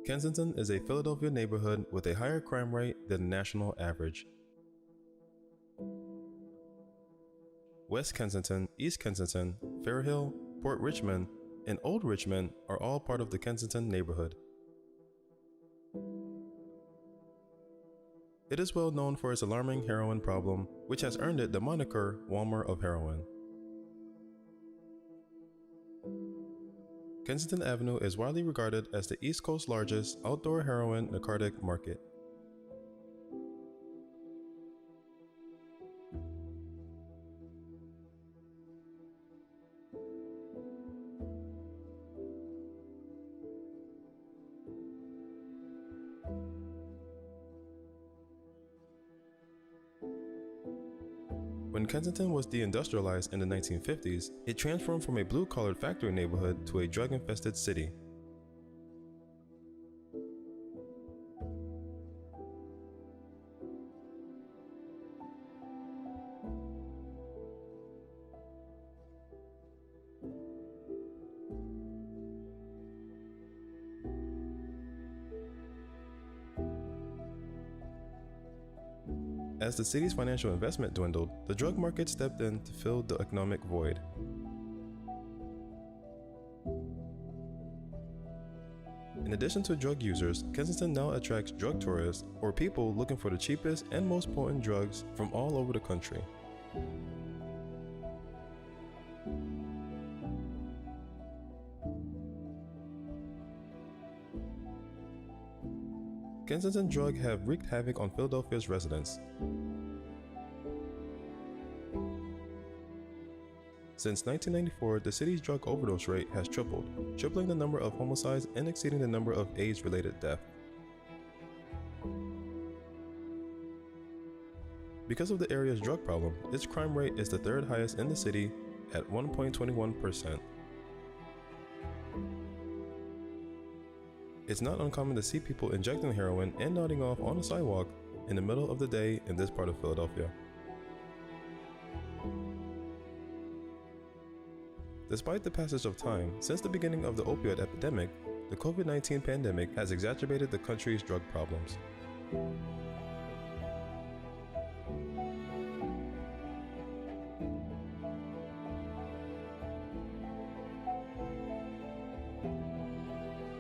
Kensington is a Philadelphia neighborhood with a higher crime rate than the national average. West Kensington, East Kensington, Fair Hill, Port Richmond, and Old Richmond are all part of the Kensington neighborhood. It is well known for its alarming heroin problem, which has earned it the moniker Walmart of heroin. Kensington Avenue is widely regarded as the East Coast's largest outdoor heroin narcotic market. When Kensington was deindustrialized in the 1950s, it transformed from a blue-collared factory neighborhood to a drug-infested city. As the city's financial investment dwindled, the drug market stepped in to fill the economic void. In addition to drug users, Kensington now attracts drug tourists, or people looking for the cheapest and most potent drugs from all over the country. Kensington drugs have wreaked havoc on Philadelphia's residents. Since 1994, the city's drug overdose rate has tripled, tripling the number of homicides and exceeding the number of AIDS-related deaths. Because of the area's drug problem, its crime rate is the third highest in the city at 1.21%. It's not uncommon to see people injecting heroin and nodding off on the sidewalk in the middle of the day in this part of Philadelphia. Despite the passage of time, since the beginning of the opioid epidemic, the COVID-19 pandemic has exacerbated the country's drug problems.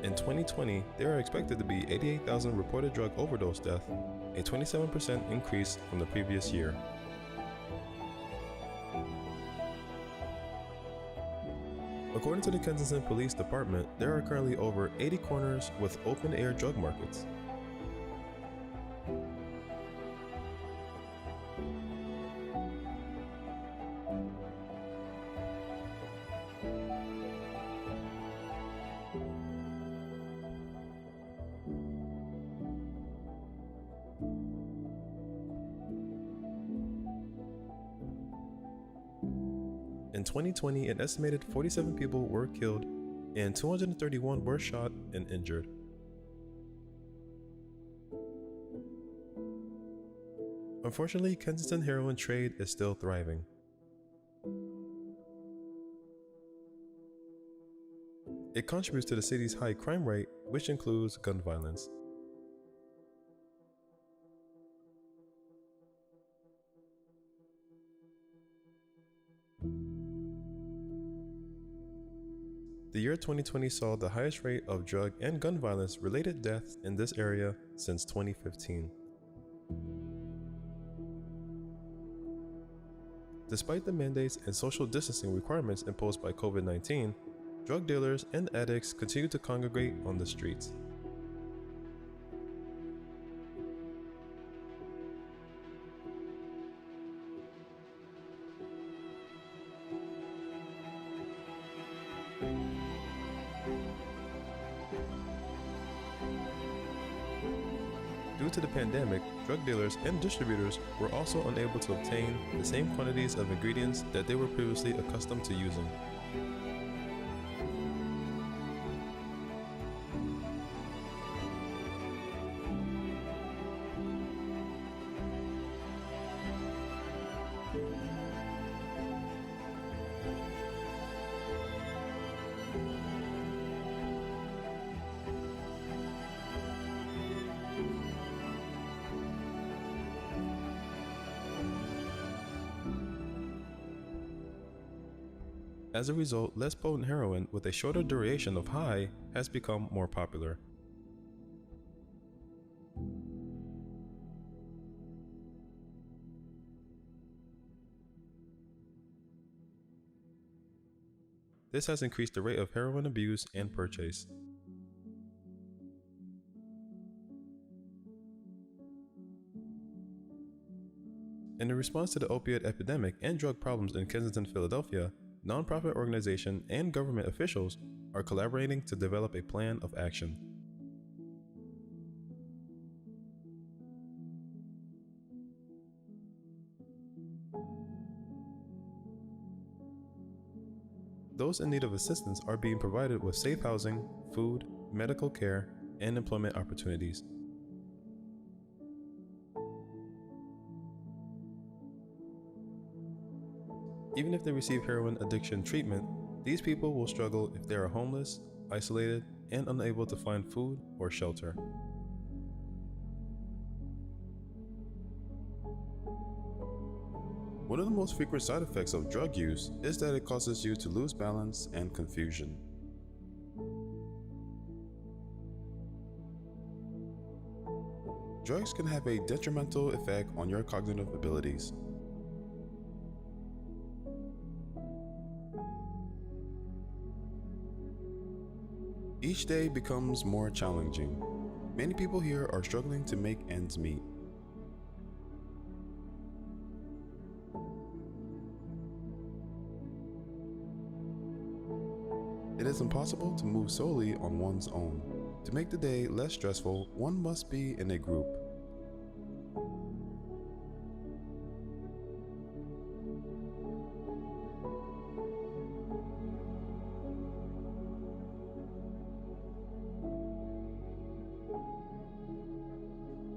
In 2020, there are expected to be 88,000 reported drug overdose deaths, a 27% increase from the previous year. According to the Kensington Police Department, there are currently over 80 corners with open-air drug markets. In 2020, an estimated 47 people were killed and 231 were shot and injured. Unfortunately, Kensington heroin trade is still thriving. It contributes to the city's high crime rate, which includes gun violence. The year 2020 saw the highest rate of drug and gun violence related deaths in this area since 2015. Despite the mandates and social distancing requirements imposed by COVID-19, drug dealers and addicts continue to congregate on the streets. Due to the pandemic, drug dealers and distributors were also unable to obtain the same quantities of ingredients that they were previously accustomed to using. As a result, less potent heroin with a shorter duration of high has become more popular. This has increased the rate of heroin abuse and purchase. In response to the opioid epidemic and drug problems in Kensington, Philadelphia, nonprofit organizations and government officials are collaborating to develop a plan of action. Those in need of assistance are being provided with safe housing, food, medical care, and employment opportunities. Even if they receive heroin addiction treatment, these people will struggle if they are homeless, isolated, and unable to find food or shelter. One of the most frequent side effects of drug use is that it causes you to lose balance and confusion. Drugs can have a detrimental effect on your cognitive abilities. Each day becomes more challenging. Many people here are struggling to make ends meet. It is impossible to move solely on one's own. To make the day less stressful, one must be in a group.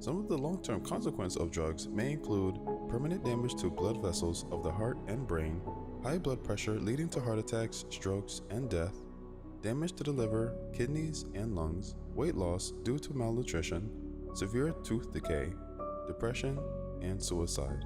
Some of the long-term consequences of drugs may include permanent damage to blood vessels of the heart and brain, high blood pressure leading to heart attacks, strokes, and death, damage to the liver, kidneys, and lungs, weight loss due to malnutrition, severe tooth decay, depression, and suicide.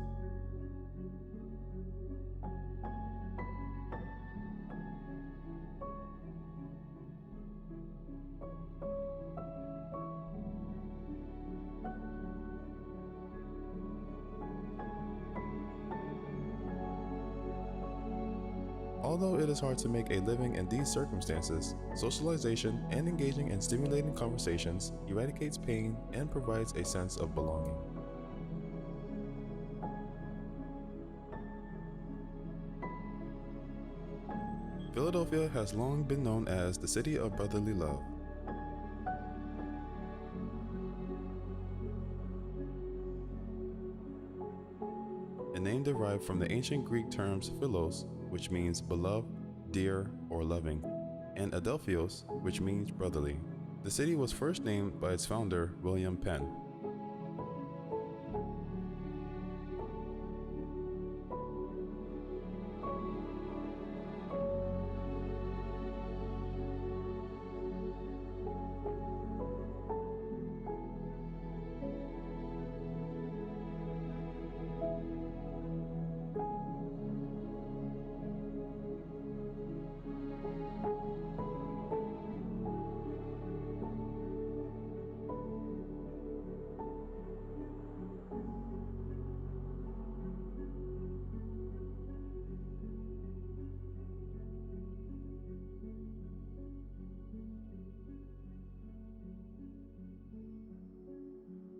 Although it is hard to make a living in these circumstances, socialization and engaging in stimulating conversations eradicates pain and provides a sense of belonging. Philadelphia has long been known as the city of brotherly love. A name derived from the ancient Greek terms philos, which means beloved, dear, or loving, and adelphios, which means brotherly. The city was first named by its founder, William Penn.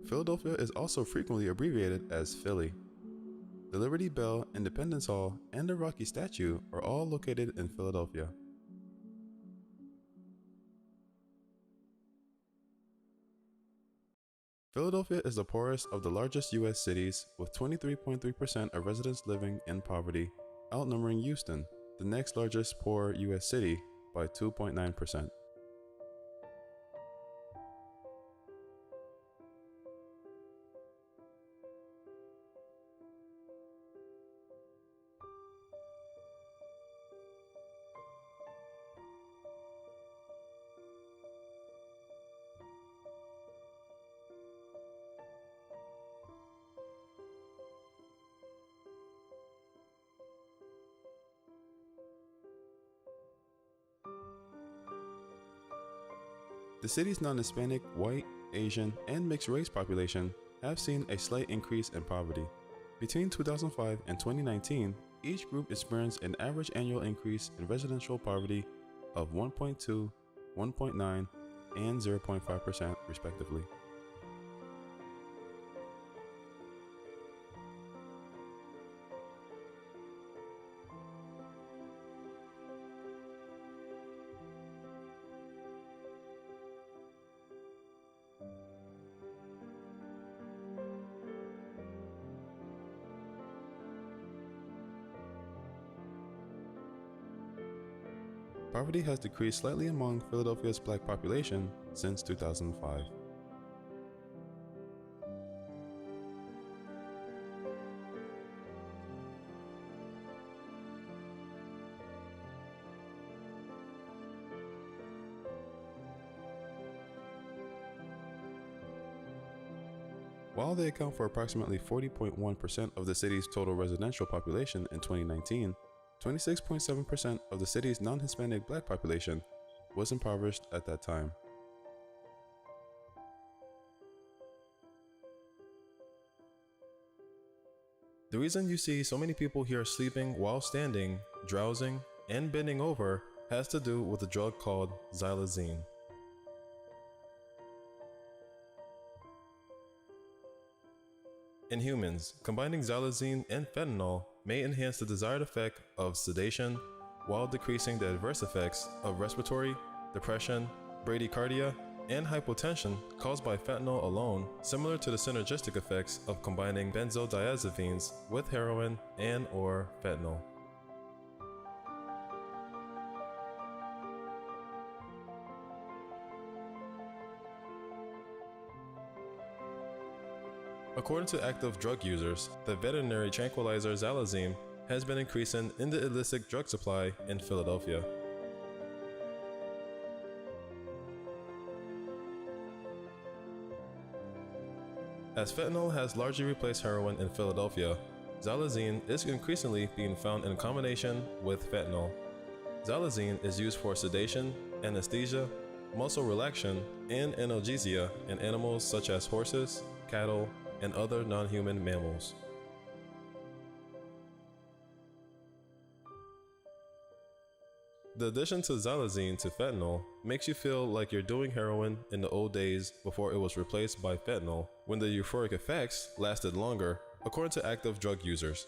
Philadelphia is also frequently abbreviated as Philly. The Liberty Bell, Independence Hall, and the Rocky Statue are all located in Philadelphia. Philadelphia is the poorest of the largest U.S. cities, with 23.3% of residents living in poverty, outnumbering Houston, the next largest poor U.S. city, by 2.9%. The city's non-Hispanic, white, Asian, and mixed race population have seen a slight increase in poverty. Between 2005 and 2019, each group experienced an average annual increase in residential poverty of 1.2, 1.9, and 0.5% respectively. Poverty has decreased slightly among Philadelphia's black population since 2005. While they account for approximately 40.1% of the city's total residential population in 2019, 26.7% of the city's non-Hispanic black population was impoverished at that time. The reason you see so many people here sleeping while standing, drowsing, and bending over has to do with a drug called xylazine. In humans, combining xylazine and fentanyl may enhance the desired effect of sedation while decreasing the adverse effects of respiratory, depression, bradycardia, and hypotension caused by fentanyl alone, similar to the synergistic effects of combining benzodiazepines with heroin and/or fentanyl. According to active drug users, the veterinary tranquilizer xylazine has been increasing in the illicit drug supply in Philadelphia. As fentanyl has largely replaced heroin in Philadelphia, xylazine is increasingly being found in combination with fentanyl. Xylazine is used for sedation, anesthesia, muscle relaxation, and analgesia in animals such as horses, cattle, and other non-human mammals. The addition to xylazine to fentanyl makes you feel like you're doing heroin in the old days before it was replaced by fentanyl, when the euphoric effects lasted longer, according to active drug users.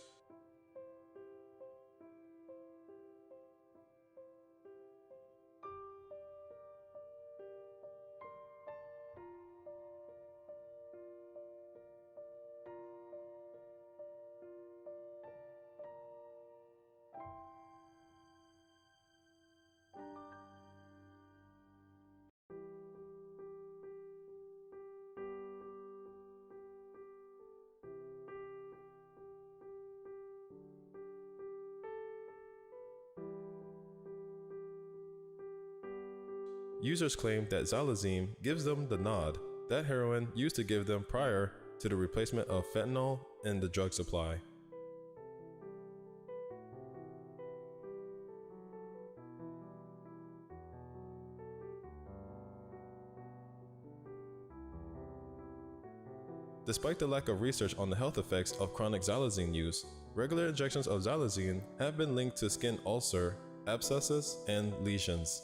Users claim that xylazine gives them the nod that heroin used to give them prior to the replacement of fentanyl in the drug supply. Despite the lack of research on the health effects of chronic xylazine use, regular injections of xylazine have been linked to skin ulcer, abscesses, and lesions.